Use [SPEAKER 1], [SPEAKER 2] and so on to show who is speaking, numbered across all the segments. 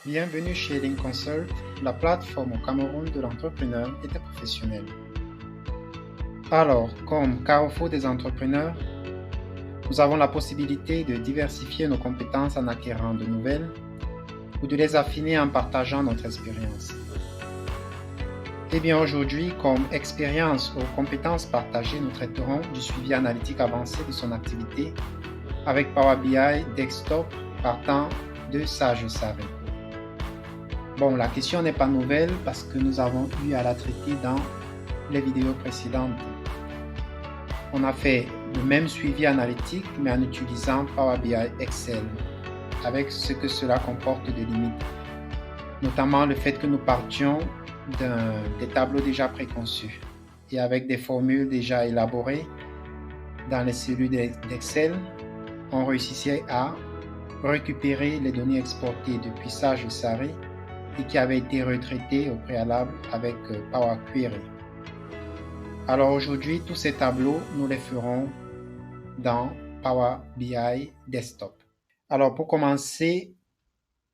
[SPEAKER 1] Bienvenue chez Link Consult, la plateforme au Cameroun de l'entrepreneur et des professionnels. Alors, comme carrefour des entrepreneurs, nous avons la possibilité de diversifier nos compétences en acquérant de nouvelles ou de les affiner en partageant notre expérience. Et bien aujourd'hui, comme expérience ou compétences partagées, nous traiterons du suivi analytique avancé de son activité avec Power BI Desktop partant de Sage Saré. Bon, la question n'est pas nouvelle parce que nous avons eu à la traiter dans les vidéos précédentes. On a fait le même suivi analytique mais en utilisant Power BI Excel avec ce que cela comporte de limites, notamment le fait que nous partions des tableaux déjà préconçus et avec des formules déjà élaborées dans les cellules d'Excel, on réussissait à récupérer les données exportées depuis Sage Saré et qui avaient été retraitées au préalable avec Power Query. Alors aujourd'hui, tous ces tableaux, nous les ferons dans Power BI Desktop. Alors pour commencer,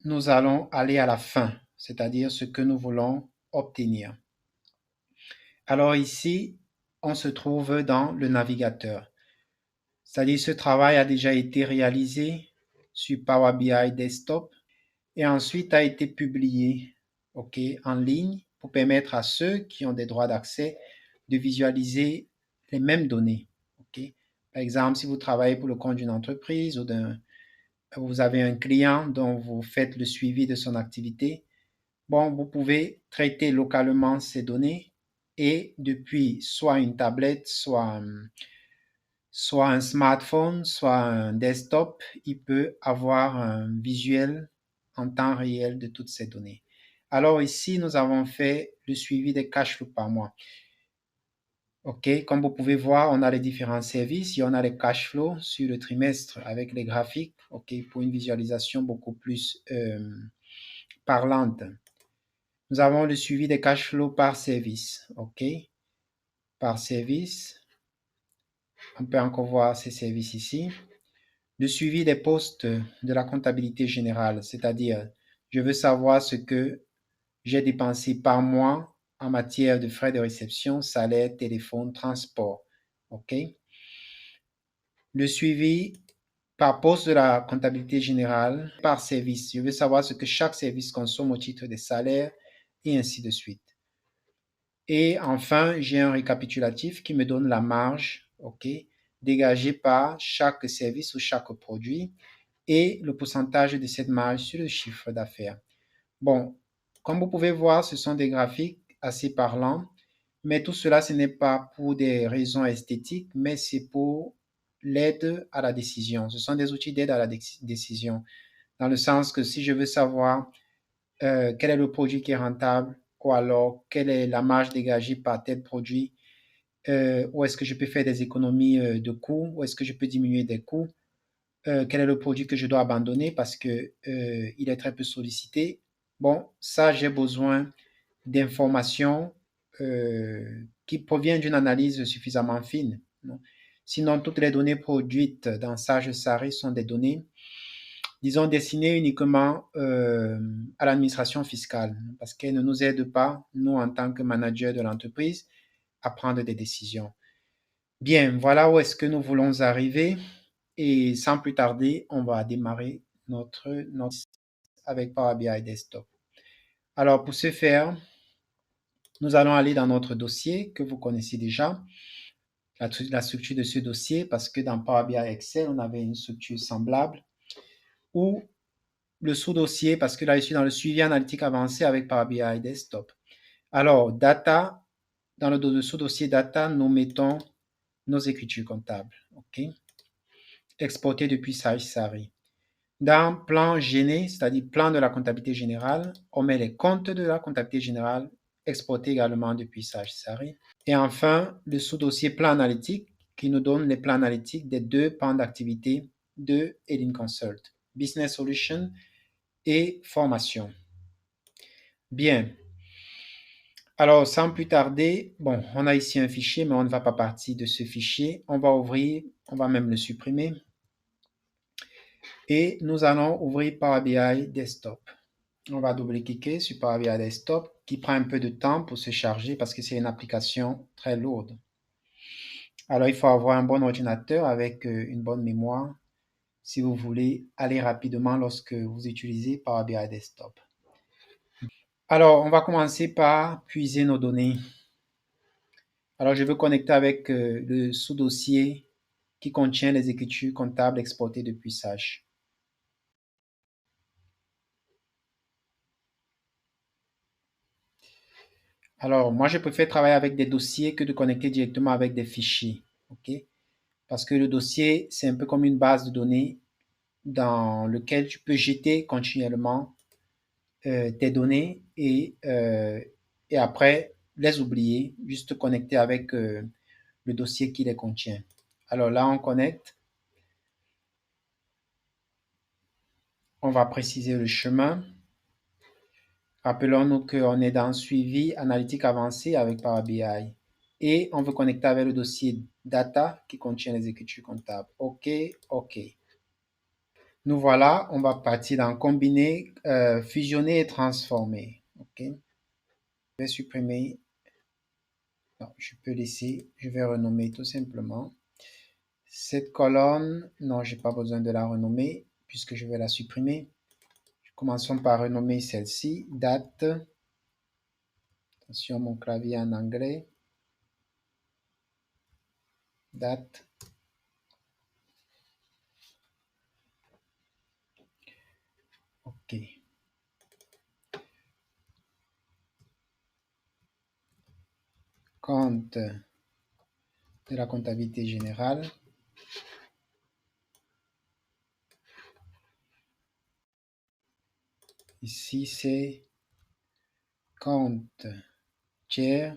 [SPEAKER 1] nous allons aller à la fin, c'est-à-dire ce que nous voulons obtenir. Alors ici, on se trouve dans le navigateur. C'est-à-dire ce travail a déjà été réalisé sur Power BI Desktop et ensuite a été publié en ligne pour permettre à ceux qui ont des droits d'accès de visualiser les mêmes données. Par exemple, si vous travaillez pour le compte d'une entreprise ou vous avez un client dont vous faites le suivi de son activité, vous pouvez traiter localement ces données et depuis soit une tablette, soit un smartphone, soit un desktop, il peut avoir un visuel en temps réel de toutes ces données. Alors ici, nous avons fait le suivi des cash flows par mois. Comme vous pouvez voir, on a les différents services et on a les cash flows sur le trimestre avec les graphiques, pour une visualisation beaucoup plus parlante. Nous avons le suivi des cash flows par service, par service. On peut encore voir ces services ici. Le suivi des postes de la comptabilité générale, c'est-à-dire je veux savoir ce que j'ai dépensé par mois en matière de frais de réception, salaire, téléphone, transport. Le suivi par poste de la comptabilité générale, par service. Je veux savoir ce que chaque service consomme au titre des salaires et ainsi de suite. Et enfin, j'ai un récapitulatif qui me donne la marge, dégagée par chaque service ou chaque produit et le pourcentage de cette marge sur le chiffre d'affaires. Bon, comme vous pouvez voir, ce sont des graphiques assez parlants, mais tout cela, ce n'est pas pour des raisons esthétiques, mais c'est pour l'aide à la décision. Ce sont des outils d'aide à la décision, dans le sens que si je veux savoir quel est le produit qui est rentable, ou alors quelle est la marge dégagée par tel produit, où est-ce que je peux faire des économies de coûts, où est-ce que je peux diminuer des coûts, quel est le produit que je dois abandonner parce que il est très peu sollicité. Bon, ça, j'ai besoin d'informations qui proviennent d'une analyse suffisamment fine. Sinon, toutes les données produites dans Sage Saré sont des données, disons, destinées uniquement à l'administration fiscale parce qu'elles ne nous aident pas, nous, en tant que manager de l'entreprise, à prendre des décisions. Bien, voilà où est-ce que nous voulons arriver. Et sans plus tarder, on va démarrer notre avec Power BI Desktop. Alors, pour ce faire, nous allons aller dans notre dossier que vous connaissez déjà, la structure de ce dossier, parce que dans Power BI Excel, on avait une structure semblable, ou le sous-dossier, parce que là, je suis dans le suivi analytique avancé avec Power BI Desktop. Alors, data, dans le sous-dossier data, nous mettons nos écritures comptables, exportées depuis Sage Saré. Dans plan gêné, c'est-à-dire plan de la comptabilité générale, on met les comptes de la comptabilité générale exportés également depuis Sage Saré. Et enfin, le sous-dossier plan analytique qui nous donne les plans analytiques des deux pans d'activité de Link Consult, Business Solution et formation. Bien. Alors, sans plus tarder, on a ici un fichier, mais on ne va pas partir de ce fichier. On va ouvrir, on va même le supprimer. Et nous allons ouvrir Power BI Desktop. On va double-cliquer sur Power BI Desktop qui prend un peu de temps pour se charger parce que c'est une application très lourde. Alors, il faut avoir un bon ordinateur avec une bonne mémoire si vous voulez aller rapidement lorsque vous utilisez Power BI Desktop. Alors, on va commencer par puiser nos données. Alors, je veux connecter avec le sous-dossier qui contient les écritures comptables exportées depuis Sage. Alors, moi, je préfère travailler avec des dossiers que de connecter directement avec des fichiers. OK? Parce que le dossier, c'est un peu comme une base de données dans lequel tu peux jeter continuellement tes données et après les oublier, juste connecter avec le dossier qui les contient. Alors là, on connecte. On va préciser le chemin. Rappelons-nous qu'on est dans suivi analytique avancé avec Power BI. Et on veut connecter avec le dossier data qui contient les écritures comptables. OK, OK. Nous voilà, on va partir dans combiner, fusionner et transformer. OK. Je vais supprimer. Non, je peux laisser. Je vais renommer tout simplement. Cette colonne, non, j'ai pas besoin de la renommer puisque je vais la supprimer. Commençons par renommer celle-ci. Date. Attention, mon clavier en anglais. Date. OK. Compte de la comptabilité générale. Ici, c'est compte tiers.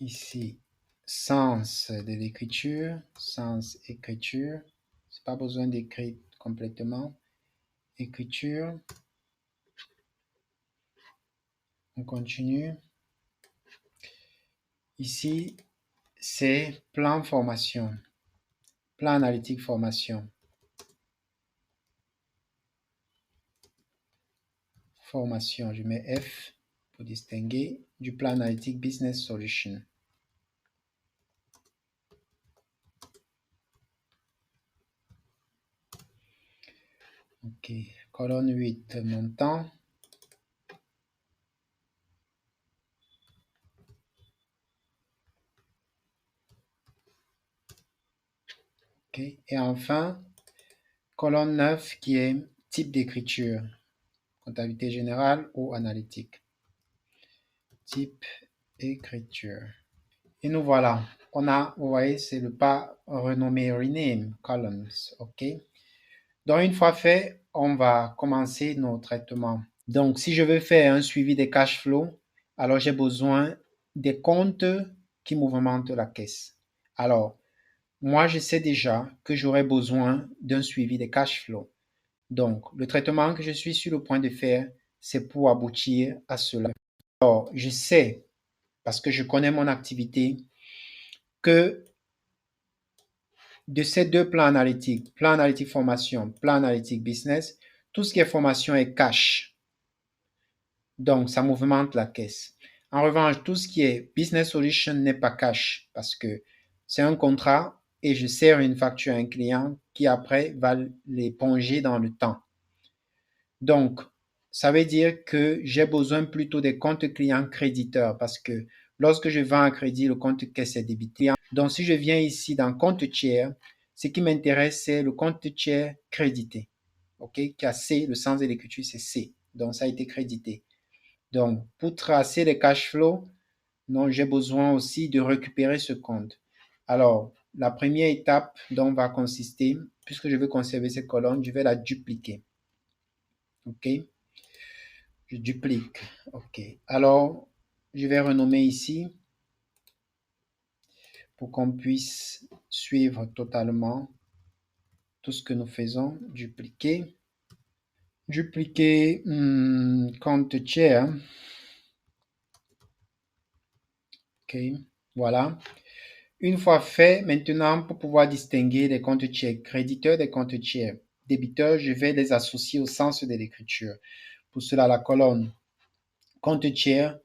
[SPEAKER 1] Ici, sens de l'écriture, sens écriture. C'est pas besoin d'écrire complètement. Écriture. On continue. Ici, c'est plan formation. Plan analytique formation. Formation, je mets F pour distinguer du plan analytique business solution. OK. Colonne 8, montant. OK. Et enfin, colonne 9 qui est type d'écriture. Comptabilité générale ou analytique. Type écriture. Et nous voilà. On a, vous voyez, c'est le pas renommé rename columns. OK. Donc, une fois fait, on va commencer nos traitements. Donc, si je veux faire un suivi des cash flows, alors j'ai besoin des comptes qui mouvementent la caisse. Alors, moi, je sais déjà que j'aurai besoin d'un suivi des cash flows. Donc, le traitement que je suis sur le point de faire, c'est pour aboutir à cela. Alors, je sais, parce que je connais mon activité, que de ces deux plans analytiques, plan analytique formation, plan analytique business, tout ce qui est formation est cash. Donc, ça mouvemente la caisse. En revanche, tout ce qui est business solution n'est pas cash parce que c'est un contrat et je sers une facture à un client qui après va l'éponger dans le temps. Donc, ça veut dire que j'ai besoin plutôt des comptes clients créditeurs parce que lorsque je vends un crédit, le compte caisse est débité. Donc, si je viens ici dans compte tiers, ce qui m'intéresse, c'est le compte tiers crédité. OK? Qui a C, le sens de l'écriture, c'est C. Donc, ça a été crédité. Donc, pour tracer les cash flows, non, j'ai besoin aussi de récupérer ce compte. Alors, la première étape dont va consister, puisque je veux conserver cette colonne, je vais la dupliquer. OK? Je duplique. OK. Alors, je vais renommer ici pour qu'on puisse suivre totalement tout ce que nous faisons. Dupliquer. Dupliquer compte tiers. OK. Voilà. Une fois fait, maintenant, pour pouvoir distinguer les comptes tiers créditeurs des comptes tiers débiteurs, je vais les associer au sens de l'écriture. Pour cela, la colonne compte tiers,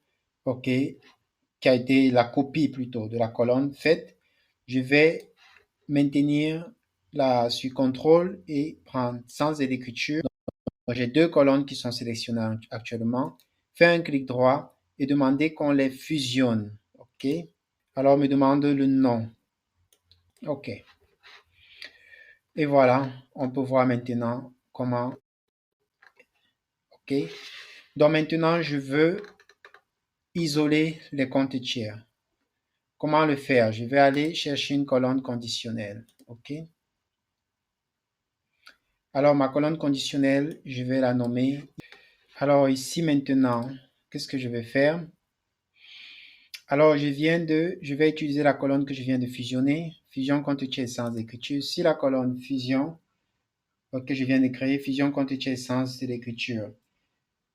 [SPEAKER 1] OK, qui a été la copie plutôt de la colonne faite, je vais maintenir la sur contrôle et prendre sens de l'écriture. J'ai deux colonnes qui sont sélectionnées actuellement. Faire un clic droit et demander qu'on les fusionne. OK. Alors, on me demande le nom. OK. Et voilà, on peut voir maintenant comment. OK. Donc maintenant, je veux isoler les comptes tiers. Comment le faire? Je vais aller chercher une colonne conditionnelle. OK. Alors, ma colonne conditionnelle, je vais la nommer. Alors, ici maintenant, qu'est-ce que je vais faire? Alors, je vais utiliser la colonne que je viens de fusionner. Fusion compte tiers sans écriture. Si la colonne fusion que je viens de créer, fusion compte tiers sans de l'écriture,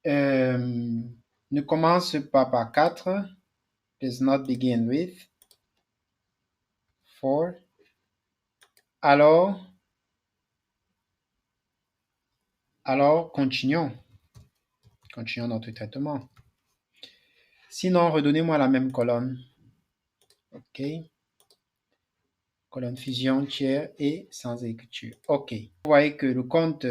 [SPEAKER 1] ne commence pas par 4. Does not begin with 4. Alors, continuons. Continuons notre traitement. Sinon, redonnez-moi la même colonne. OK. Colonne fusion, tiers et sans écriture. OK. Vous voyez que le compte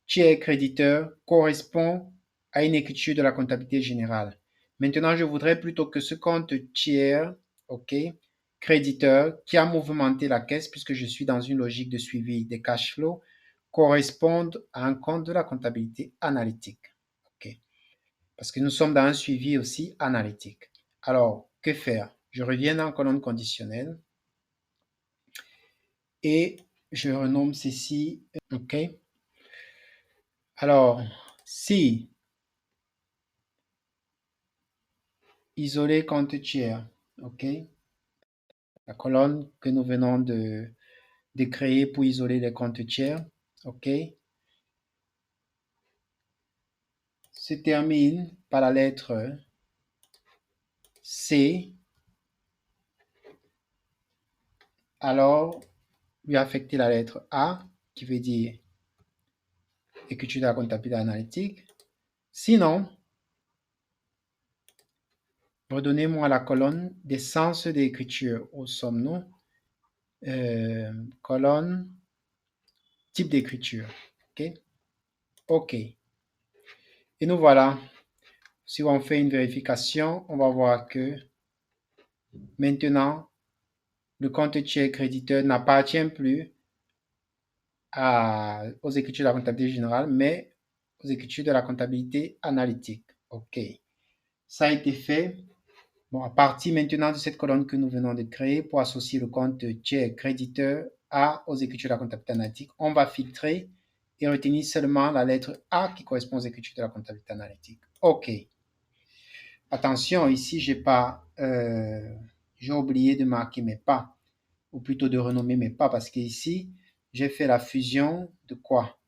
[SPEAKER 1] tiers créditeur correspond à une écriture de la comptabilité générale. Maintenant, je voudrais plutôt que ce compte tiers, OK, créditeur, qui a mouvementé la caisse, puisque je suis dans une logique de suivi des cash flows, corresponde à un compte de la comptabilité analytique. OK. Parce que nous sommes dans un suivi aussi analytique. Alors, que faire? Je reviens dans la colonne conditionnelle et je renomme ceci. OK. Alors, si isoler compte tiers, OK, la colonne que nous venons de créer pour isoler les comptes tiers, OK, se termine par la lettre C, alors lui affecter la lettre A, qui veut dire écriture de la comptabilité analytique. Sinon, redonnez-moi la colonne des sens d'écriture. Où sommes-nous? Colonne type d'écriture. OK. OK. Et nous voilà. Si on fait une vérification, on va voir que maintenant, le compte tiers créditeur n'appartient plus aux écritures de la comptabilité générale, mais aux écritures de la comptabilité analytique. OK. Ça a été fait. Bon, à partir maintenant de cette colonne que nous venons de créer pour associer le compte tiers créditeur aux écritures de la comptabilité analytique, on va filtrer et retenir seulement la lettre A qui correspond aux écritures de la comptabilité analytique. OK. Attention, ici, j'ai oublié de marquer mes pas, ou plutôt de renommer mes pas, parce qu'ici, j'ai fait la fusion de quoi?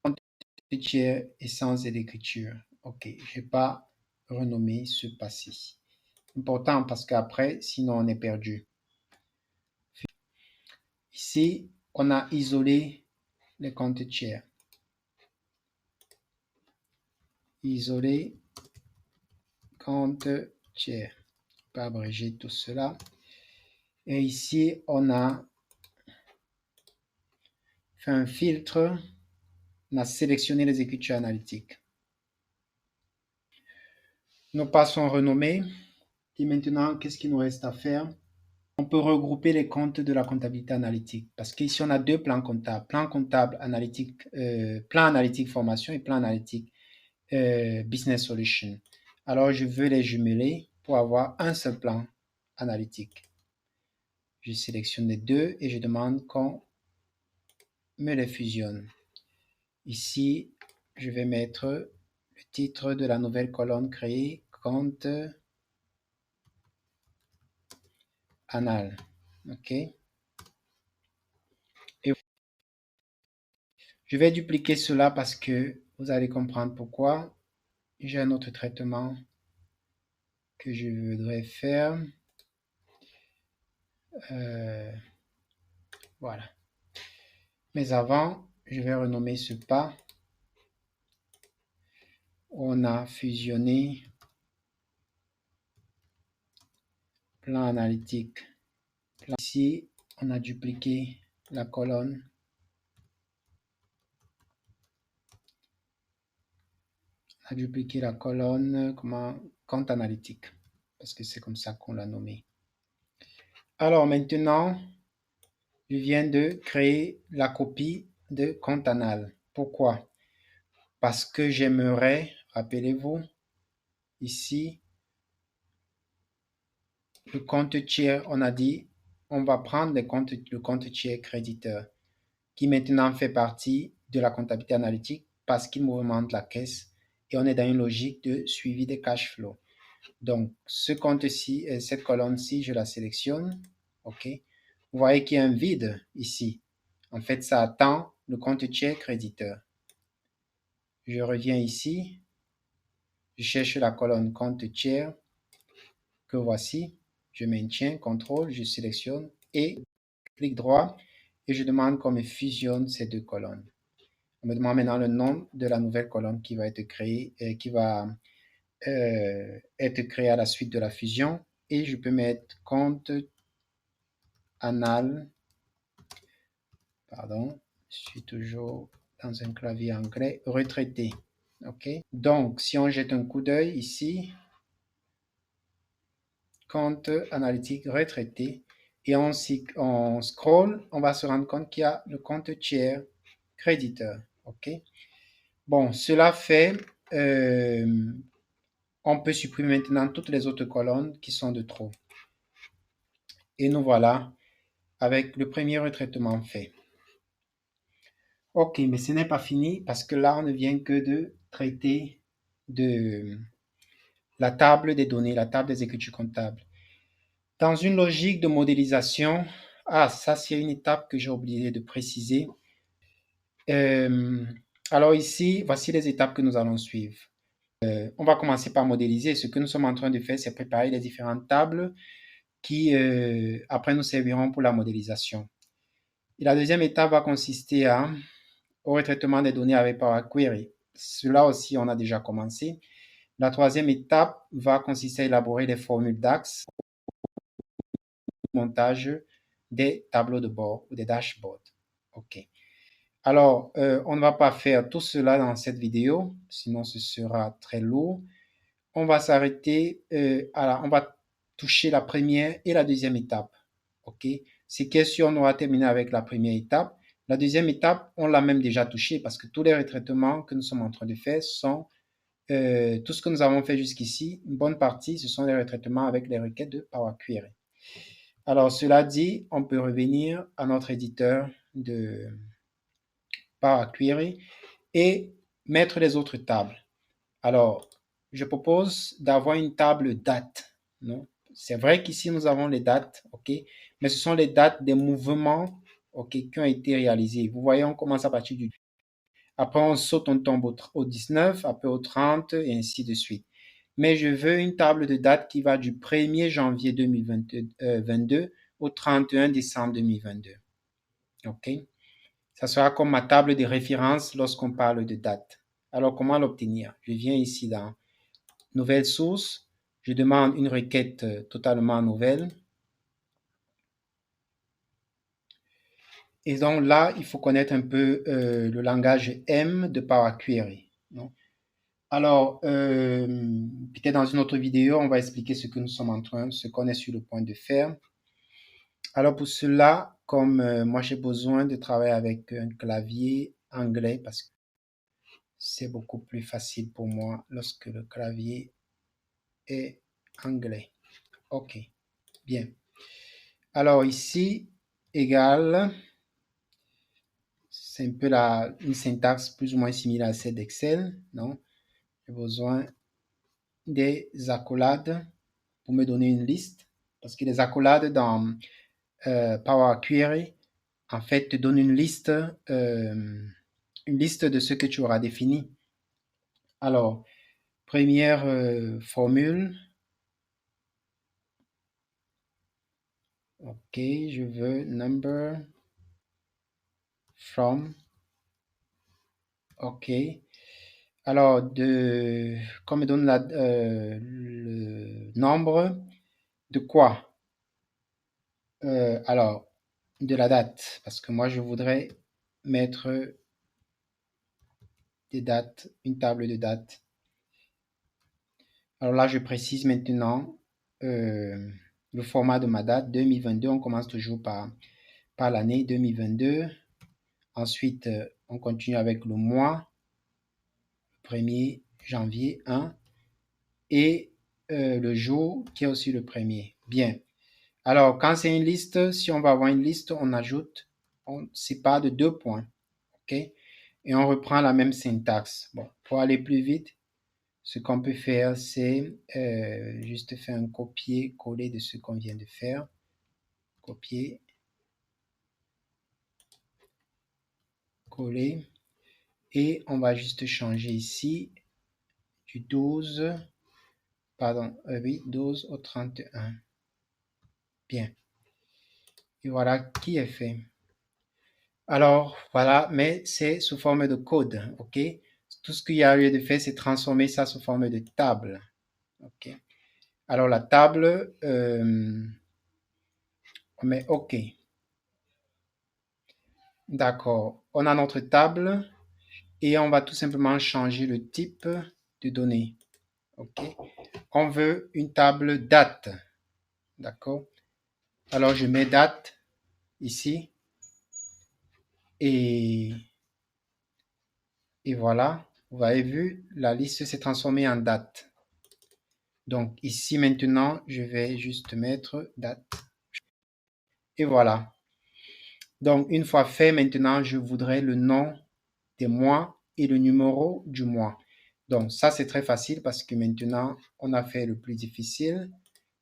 [SPEAKER 1] Compte tiers et sans d'écriture. OK, je n'ai pas renommé ce pas-ci. Important parce qu'après, sinon on est perdu. Ici, on a isolé les comptes tiers. Isoler compte tiers. On peut abréger tout cela. Et ici, on a fait un filtre. On a sélectionné les écritures analytiques. Nous passons renommer. Et maintenant, qu'est-ce qu'il nous reste à faire? On peut regrouper les comptes de la comptabilité analytique parce qu'ici, on a deux plans comptables. Plan comptable analytique, plan analytique formation et plan analytique business solution. Alors, je veux les jumeler pour avoir un seul plan analytique. Je sélectionne les deux et je demande qu'on me les fusionne. Ici, je vais mettre le titre de la nouvelle colonne créée, compte anal. OK. Et je vais dupliquer cela parce que vous allez comprendre pourquoi. J'ai un autre traitement que je voudrais faire. Voilà. Mais avant, je vais renommer ce pas. On a fusionné plan analytique. Ici, on a dupliqué la colonne. On a dupliqué la colonne compte analytique, parce que c'est comme ça qu'on l'a nommé. Alors maintenant, je viens de créer la copie de compte anal. Pourquoi? Parce que j'aimerais, rappelez-vous, ici, le compte tiers, on a dit, on va prendre le compte tiers créditeur, qui maintenant fait partie de la comptabilité analytique parce qu'il mouvemente la caisse et on est dans une logique de suivi des cash flows. Donc, ce compte-ci, cette colonne-ci, je la sélectionne. OK. Vous voyez qu'il y a un vide ici. En fait, ça attend le compte tiers créditeur. Je reviens ici. Je cherche la colonne compte tiers que voici. Je maintiens, contrôle, je sélectionne et clic droit et je demande qu'on me fusionne ces deux colonnes. On me demande maintenant le nom de la nouvelle colonne qui va être créée, qui va être créée à la suite de la fusion. Et je peux mettre compte anal. Pardon, je suis toujours dans un clavier anglais. Retraité. OK. Donc, si on jette un coup d'œil ici, compte analytique retraité, et on scroll, on va se rendre compte qu'il y a le compte tiers créditeur. OK. Bon, cela fait, on peut supprimer maintenant toutes les autres colonnes qui sont de trop. Et nous voilà avec le premier retraitement fait. Ok, mais ce n'est pas fini parce que là, on ne vient que de traiter de la table des données, la table des écritures comptables. Dans une logique de modélisation, ça c'est une étape que j'ai oublié de préciser. Alors ici, voici les étapes que nous allons suivre. On va commencer par modéliser. Ce que nous sommes en train de faire, c'est préparer les différentes tables qui, après, nous serviront pour la modélisation. Et la deuxième étape va consister au retraitement des données avec Power Query. Cela aussi, on a déjà commencé. La troisième étape va consister à élaborer les formules DAX, montage des tableaux de bord ou des dashboards. OK. Alors, on ne va pas faire tout cela dans cette vidéo, sinon ce sera très lourd. On va s'arrêter, on va toucher la première et la deuxième étape. OK. C'est question, on aura terminé avec la première étape. La deuxième étape, on l'a même déjà touché parce que tous les retraitements que nous sommes en train de faire sont, tout ce que nous avons fait jusqu'ici, une bonne partie, ce sont les retraitements avec les requêtes de Power Query. Alors, cela dit, on peut revenir à notre éditeur de Power Query et mettre les autres tables. Alors, je propose d'avoir une table date. C'est vrai qu'ici, nous avons les dates, OK, mais ce sont les dates des mouvements, OK, qui ont été réalisés. Vous voyez, on commence à partir du... Après, on saute, on tombe au 19, après au 30, et ainsi de suite. Mais je veux une table de date qui va du 1er janvier 2022 au 31 décembre 2022. OK? Ça sera comme ma table de référence lorsqu'on parle de date. Alors, comment l'obtenir? Je viens ici dans Nouvelle source. Je demande une requête totalement nouvelle. Et donc là, il faut connaître un peu le langage M de Power Query. Alors, peut-être dans une autre vidéo, on va expliquer ce que nous sommes ce qu'on est sur le point de faire. Alors pour cela, comme moi j'ai besoin de travailler avec un clavier anglais parce que c'est beaucoup plus facile pour moi lorsque le clavier est anglais. OK, bien. Alors ici, égal, c'est un peu une syntaxe plus ou moins similaire à celle d'Excel, non? J'ai besoin des accolades pour me donner une liste, parce que les accolades dans Power Query, en fait, te donnent une liste de ce que tu auras défini. Alors, première formule, OK, je veux number from. OK. Alors, qu'on me donne le nombre de quoi? Alors, de la date, parce que moi, je voudrais mettre des dates, une table de dates. Alors là, je précise maintenant le format de ma date 2022. On commence toujours par l'année 2022. Ensuite, on continue avec le mois, 1er janvier 1, et le jour qui est aussi le premier. Bien. Alors, quand c'est une liste, si on va avoir une liste, on ajoute, on sépare de 2 points. OK? Et on reprend la même syntaxe. Bon, pour aller plus vite, ce qu'on peut faire, c'est juste faire un copier-coller de ce qu'on vient de faire. Copier, coller. Et on va juste changer ici du 12, pardon, oui, 12 au 31. Bien. Et voilà qui est fait. Alors, voilà, mais c'est sous forme de code, OK? Tout ce qu'il y a lieu de faire, c'est transformer ça sous forme de table, OK? Alors, la table, on met OK. D'accord. On a notre table et on va tout simplement changer le type de données, OK? On veut une table date, d'accord? Alors, je mets date ici et voilà. Vous avez vu, la liste s'est transformée en date. Donc ici maintenant, je vais juste mettre date. Et voilà. Donc une fois fait, maintenant, je voudrais le nom des mois et le numéro du mois. Donc ça, c'est très facile parce que maintenant, on a fait le plus difficile.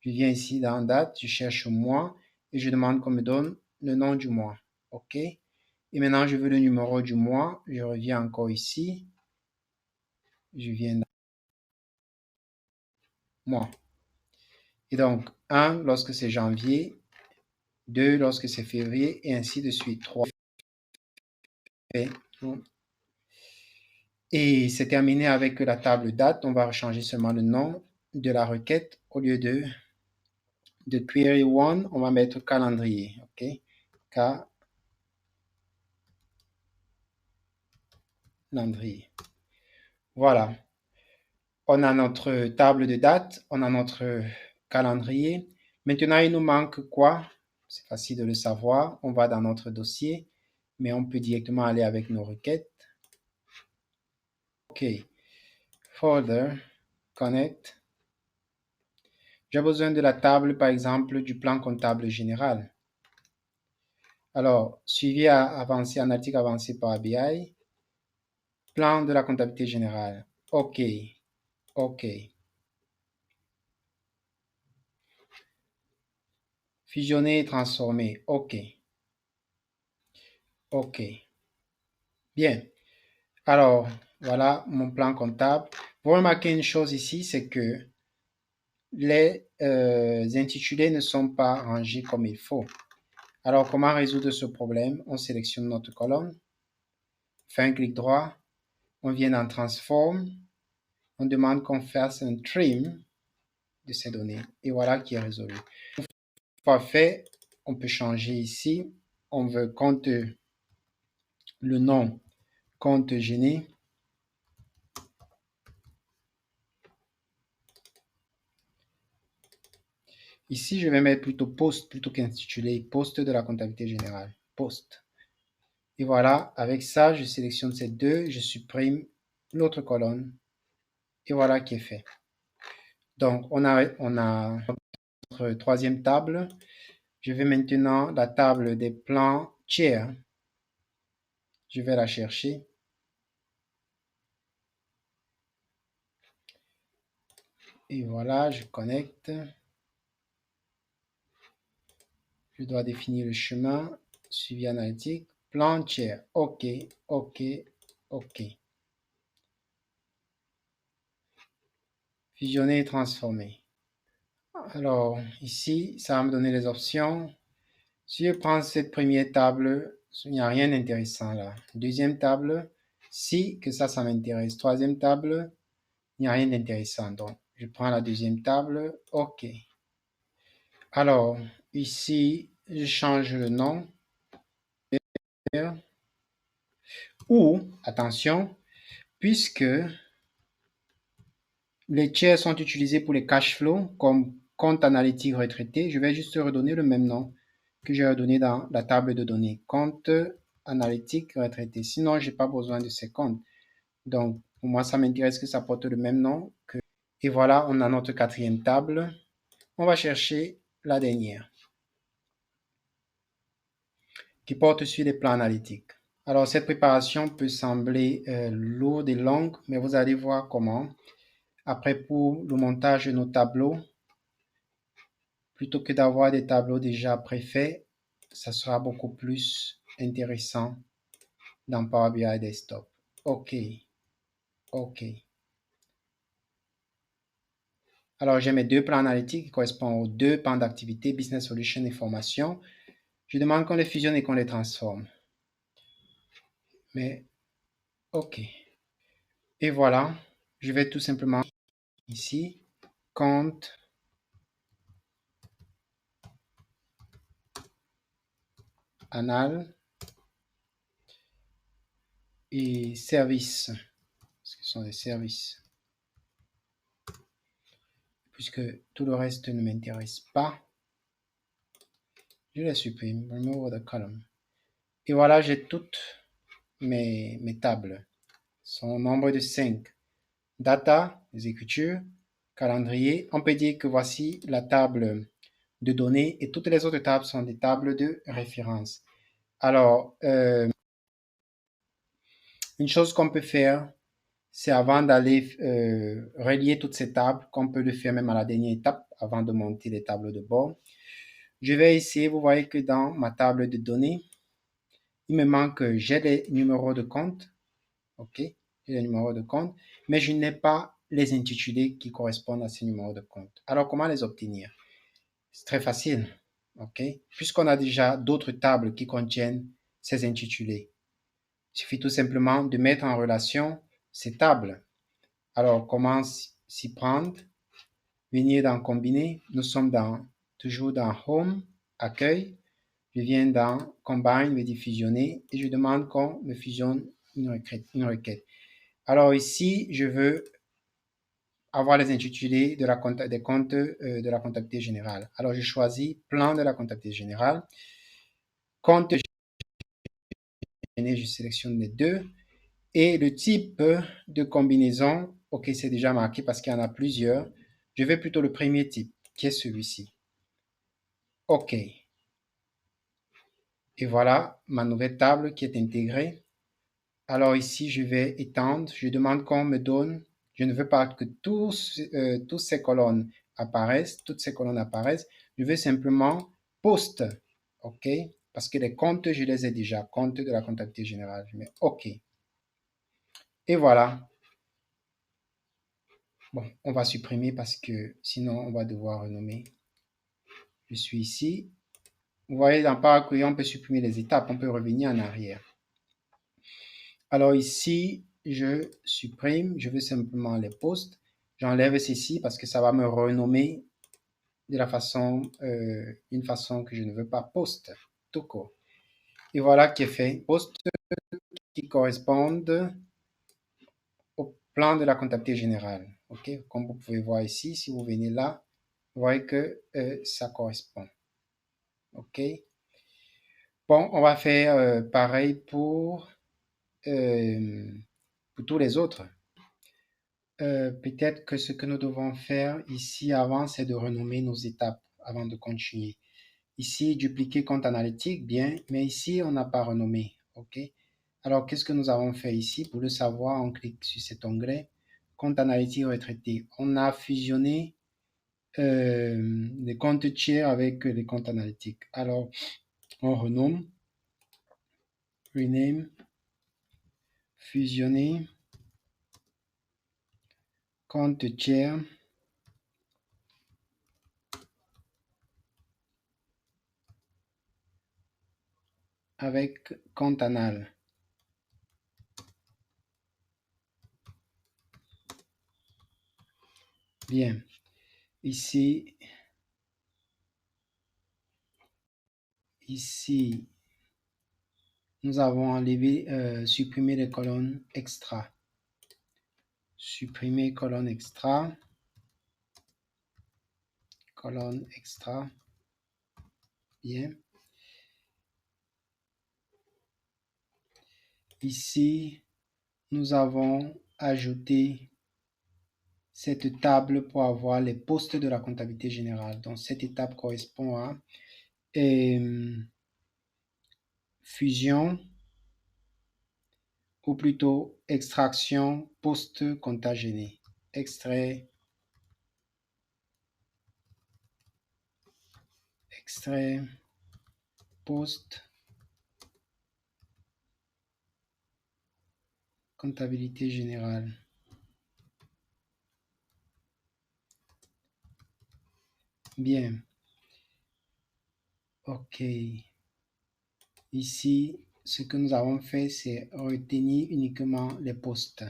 [SPEAKER 1] Je viens ici dans date, je cherche mois et je demande qu'on me donne le nom du mois. OK? Et maintenant, je veux le numéro du mois. Je reviens encore ici. Je viens dans mois. Et donc, 1 lorsque c'est janvier, 2 lorsque c'est février, et ainsi de suite. 3. Et c'est terminé avec la table date. On va changer seulement le nom de la requête. Au lieu de query 1, on va mettre calendrier. OK? Calendrier. Voilà. On a notre table de date. On a notre calendrier. Maintenant, il nous manque quoi? C'est facile de le savoir. On va dans notre dossier, mais on peut directement aller avec nos requêtes. OK. Folder, connect. J'ai besoin de la table, par exemple, du plan comptable général. Alors, suivi avancé, analytique avancé par BI. Plan de la comptabilité générale. OK. OK. Fusionner et transformer. OK. OK. Bien. Alors, voilà mon plan comptable. Vous remarquez une chose ici, c'est que les intitulés ne sont pas rangés comme il faut. Alors, comment résoudre ce problème? On sélectionne notre colonne, fait un clic droit, on vient dans Transform, on demande qu'on fasse un trim de ces données. Et voilà qui est résolu. Une fois fait, on peut changer ici. On veut compte, le nom compte gêné. Ici, je vais mettre plutôt poste plutôt qu'intitulé, poste de la comptabilité générale. Poste. Et voilà, avec ça, je sélectionne ces deux, je supprime l'autre colonne. Et voilà qui est fait. Donc, on a notre troisième table. Je vais maintenant la table des plans tiers. Je vais la chercher. Et voilà, je connecte. Je dois définir le chemin. Suivi analytique. Plan tiers. OK, OK, OK. Fusionner et transformer. Alors, ici, ça va me donner les options. Si je prends cette première table, il n'y a rien d'intéressant là. Deuxième table, si que ça m'intéresse. Troisième table, il n'y a rien d'intéressant. Donc, je prends la deuxième table. OK. Alors, ici, je change le nom. Ou, attention, puisque les tiers sont utilisés pour les cash flows comme compte analytique retraité, je vais juste redonner le même nom que j'ai redonné dans la table de données. Compte analytique retraité. Sinon, je n'ai pas besoin de ces comptes. Donc, pour moi, ça m'intéresse que ça porte le même nom que... Et voilà, on a notre quatrième table. On va chercher la dernière, qui porte sur les plans analytiques. Alors, cette préparation peut sembler lourde et longue, mais vous allez voir comment. Après, pour le montage de nos tableaux, plutôt que d'avoir des tableaux déjà préfaits, ça sera beaucoup plus intéressant dans Power BI Desktop. OK. OK. Alors, j'ai mes deux plans analytiques qui correspondent aux deux pans d'activité, Business Solution et Formation. Je demande qu'on les fusionne et qu'on les transforme. Mais, OK. Et voilà, je vais tout simplement ici, compte, anal et service. Ce sont des services. Puisque tout le reste ne m'intéresse pas, je les supprime. Remove the column. Et voilà, j'ai toutes mes tables. Son nombre de 5. Data, les écritures, calendrier. On peut dire que voici la table de données et toutes les autres tables sont des tables de référence. Alors, une chose qu'on peut faire, c'est avant d'aller relier toutes ces tables, qu'on peut le faire même à la dernière étape, avant de monter les tables de bord. Je vais essayer, vous voyez que dans ma table de données, il me manque, j'ai les numéros de compte, ok, j'ai les numéros de compte, mais je n'ai pas les intitulés qui correspondent à ces numéros de compte. Alors, comment les obtenir? C'est très facile, ok, puisqu'on a déjà d'autres tables qui contiennent ces intitulés. Il suffit tout simplement de mettre en relation ces tables. Alors, comment s'y prendre? Venir dans Combiner. Nous sommes toujours dans Home, Accueil. Je viens dans Combine, me dit fusionner et je demande qu'on me fusionne une requête. Alors ici, je veux avoir les intitulés de des comptes de la comptabilité générale. Alors, je choisis Plan de la comptabilité générale. Compte général, je sélectionne les deux. Et le type de combinaison, ok, c'est déjà marqué parce qu'il y en a plusieurs. Je vais plutôt le premier type, qui est celui-ci. OK. Et voilà ma nouvelle table qui est intégrée. Alors ici, je vais étendre. Je demande qu'on me donne. Je ne veux pas que toutes ces colonnes apparaissent. Toutes ces colonnes apparaissent. Je veux simplement poste. OK. Parce que les comptes, je les ai déjà. Compte de la comptabilité générale. Je mets OK. Et voilà. Bon, on va supprimer parce que sinon, on va devoir renommer. Je suis ici. Vous voyez, dans Power Query, on peut supprimer les étapes. On peut revenir en arrière. Alors ici, je supprime. Je veux simplement les postes. J'enlève ceci parce que ça va me renommer de la façon, une façon que je ne veux pas. Poste, tout court. Et voilà qui est fait. Postes qui correspondent au plan de la comptabilité générale. OK? Comme vous pouvez voir ici, si vous venez là, vous voyez que ça correspond. OK? Bon, on va faire pareil pour tous les autres. Peut-être que ce que nous devons faire ici avant, c'est de renommer nos étapes avant de continuer. Ici, dupliquer compte analytique, bien, mais ici, on n'a pas renommé. OK? Alors, qu'est-ce que nous avons fait ici? Pour le savoir, on clique sur cet onglet, compte analytique retraité. On a fusionné les comptes tiers avec les comptes analytiques. Alors, on renomme, rename, fusionner, compte tiers, avec compte anal. Bien. Ici, nous avons enlevé, supprimé les colonnes extra. Supprimer colonne extra. Colonne extra. Bien. Ici, nous avons ajouté cette table pour avoir les postes de la comptabilité générale. Donc, cette étape correspond à fusion, ou plutôt extraction post-compta gêné. Extrait post comptabilité générale. Bien. OK. Ici, ce que nous avons fait, c'est retenir uniquement les postes.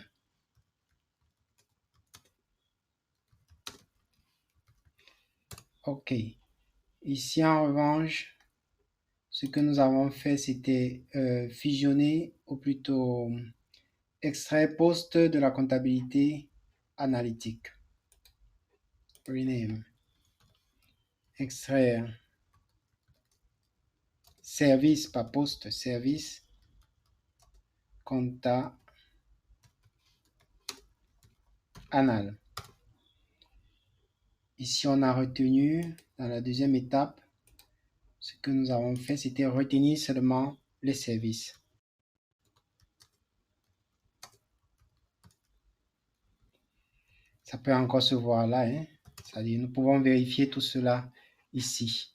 [SPEAKER 1] OK. Ici, en revanche, ce que nous avons fait, c'était fusionner, ou plutôt extraire poste de la comptabilité analytique. Rename. Extraire service, pas poste, service compta anal. Ici, on a retenu, dans la deuxième étape, ce que nous avons fait, c'était retenir seulement les services. Ça peut encore se voir là, hein? C'est-à-dire, nous pouvons vérifier tout cela ici.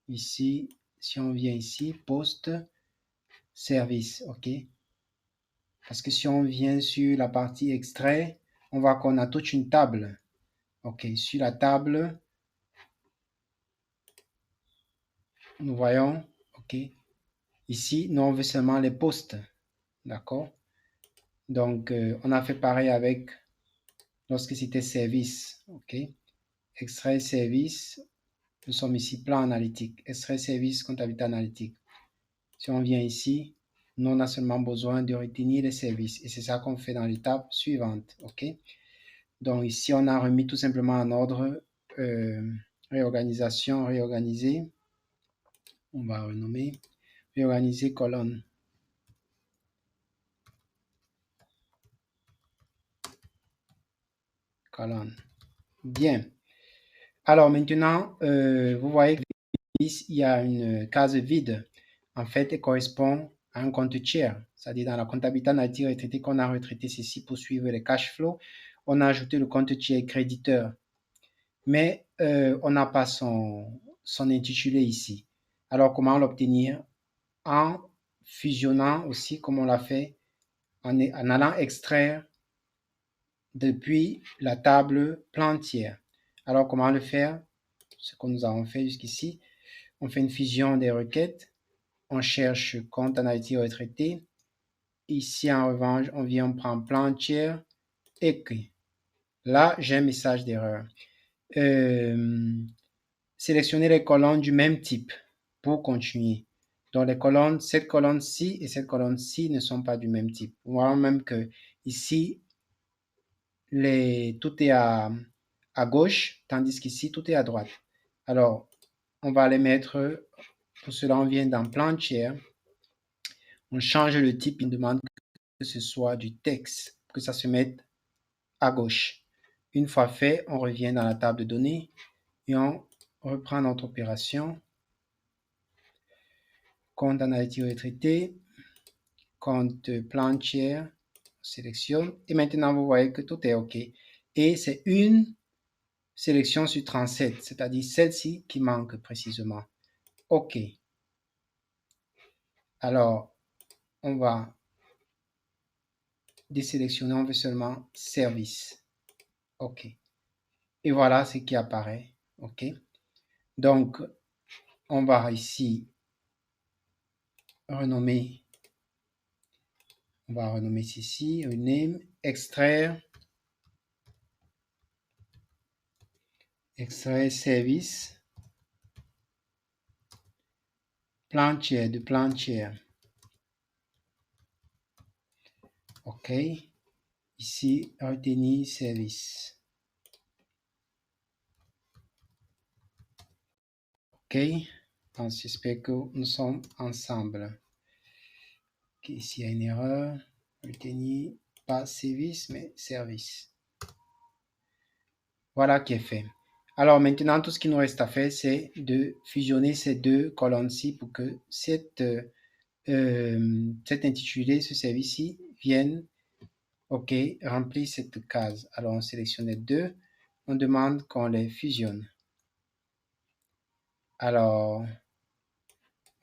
[SPEAKER 1] Ici, si on vient ici, poste, service, OK? Parce que si on vient sur la partie extrait, on voit qu'on a toute une table. OK, sur la table, nous voyons, OK, ici, nous on veut seulement les postes, d'accord? Donc, on a fait pareil avec lorsque c'était service, OK? Extrait service, nous sommes ici plan analytique, extrait service comptabilité analytique. Si on vient ici, nous on a seulement besoin de retenir les services et c'est ça qu'on fait dans l'étape suivante, OK? Donc ici, on a remis tout simplement en ordre réorganisation, réorganiser. On va renommer réorganiser colonne. Colonne. Bien. Alors maintenant, vous voyez qu'il y a une case vide. En fait, elle correspond à un compte tiers. C'est-à-dire dans la comptabilité analytique retraitée qu'on a retraité ceci pour suivre les cash flows, on a ajouté le compte tiers créditeur. Mais on n'a pas son intitulé ici. Alors, comment l'obtenir? En fusionnant aussi, comme on l'a fait, en allant extraire depuis la table plan tiers. Alors, comment le faire? Ce que nous avons fait jusqu'ici, on fait une fusion des requêtes, on cherche compte analytique retraité. Ici, en revanche, on vient, on prend plan tiers, écrit. Là, j'ai un message d'erreur. Sélectionnez les colonnes du même type pour continuer. Donc les colonnes, cette colonne-ci et cette colonne-ci ne sont pas du même type. On voit même que ici, tout est à gauche, tandis qu'ici, tout est à droite. Alors, on va les mettre, pour cela, on vient dans plan tiers, on change le type, il demande que ce soit du texte, que ça se mette à gauche. Une fois fait, on revient dans la table de données et on reprend notre opération. Compte analytique retraité, compte plan tiers, sélectionne. Et maintenant, vous voyez que tout est OK. Et c'est une sélection sur 37, c'est-à-dire celle-ci qui manque précisément. OK. Alors, on va désélectionner, on veut seulement service. OK. Et voilà ce qui apparaît. OK. Donc, on va ici renommer. On va renommer ceci, rename, extraire service, plan tiers, de plan tiers. OK. Ici, retenir service. OK. Donc, j'espère que nous sommes ensemble. OK, ici, il y a une erreur. Retenir, pas service, mais service. Voilà qui est fait. Alors, maintenant, tout ce qu'il nous reste à faire, c'est de fusionner ces deux colonnes-ci pour que cet intitulé, ce service-ci, vienne, OK, remplir cette case. Alors, on sélectionne les deux. On demande qu'on les fusionne. Alors,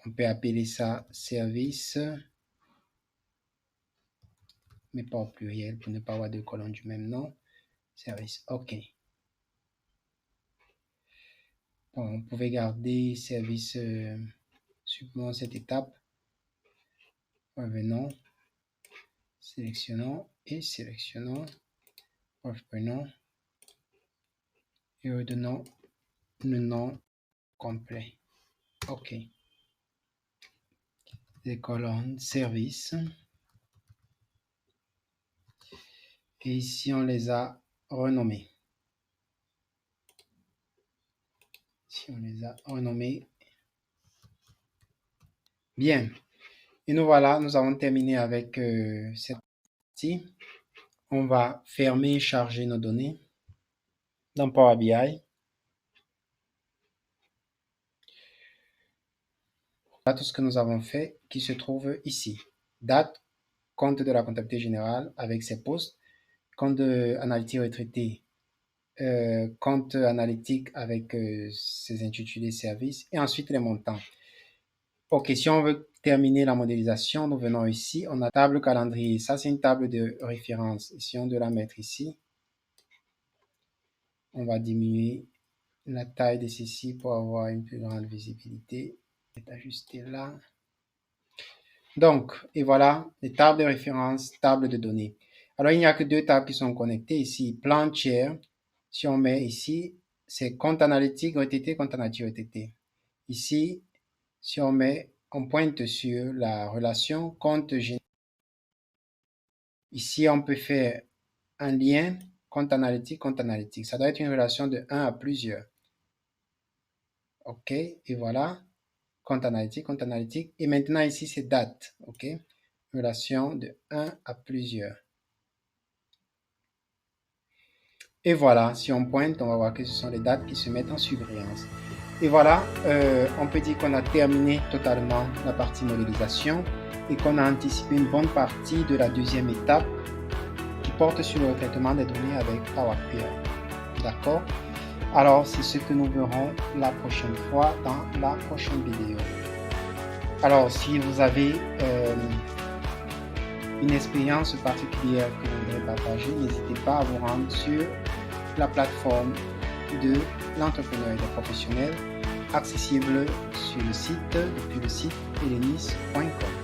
[SPEAKER 1] on peut appeler ça service, mais pas au pluriel pour ne pas avoir deux colonnes du même nom. Service, OK. Bon, on pouvait garder service, supprimons cette étape. Revenons, sélectionnons et sélectionnons, reprenons et redonnons le nom complet. OK. Les colonnes service. Et ici, on les a renommés. Ici, on les a renommés. Bien. Et nous voilà, nous avons terminé avec cette partie. On va fermer et charger nos données dans Power BI. Voilà tout ce que nous avons fait qui se trouve ici. Date, compte de la comptabilité générale avec ses postes, compte analytique retraité, compte analytique avec ses intitulés services et ensuite les montants. OK, si on veut terminer la modélisation, nous venons ici, on a table calendrier. Ça, c'est une table de référence. Si on doit la mettre ici, on va diminuer la taille de ceci pour avoir une plus grande visibilité. Je vais ajuster là. Donc, et voilà, les tables de référence, table de données. Alors, il n'y a que deux tables qui sont connectées ici. Plan tiers, si on met ici, c'est compte analytique retraité, compte analytique retraité. Ici, si on met, on pointe sur la relation compte général. Ici, on peut faire un lien compte analytique, compte analytique. Ça doit être une relation de 1 à plusieurs. OK, et voilà, compte analytique, compte analytique. Et maintenant, ici, c'est date. OK, relation de 1 à plusieurs. Et voilà, si on pointe, on va voir que ce sont les dates qui se mettent en surbrillance. Et voilà, on peut dire qu'on a terminé totalement la partie modélisation et qu'on a anticipé une bonne partie de la deuxième étape qui porte sur le traitement des données avec Power BI. D'accord? Alors, c'est ce que nous verrons la prochaine fois dans la prochaine vidéo. Alors, si vous avez une expérience particulière que vous voudrez partager, n'hésitez pas à vous rendre sur la plateforme de l'entrepreneur et des professionnels accessible sur le site, depuis le site helenis.com.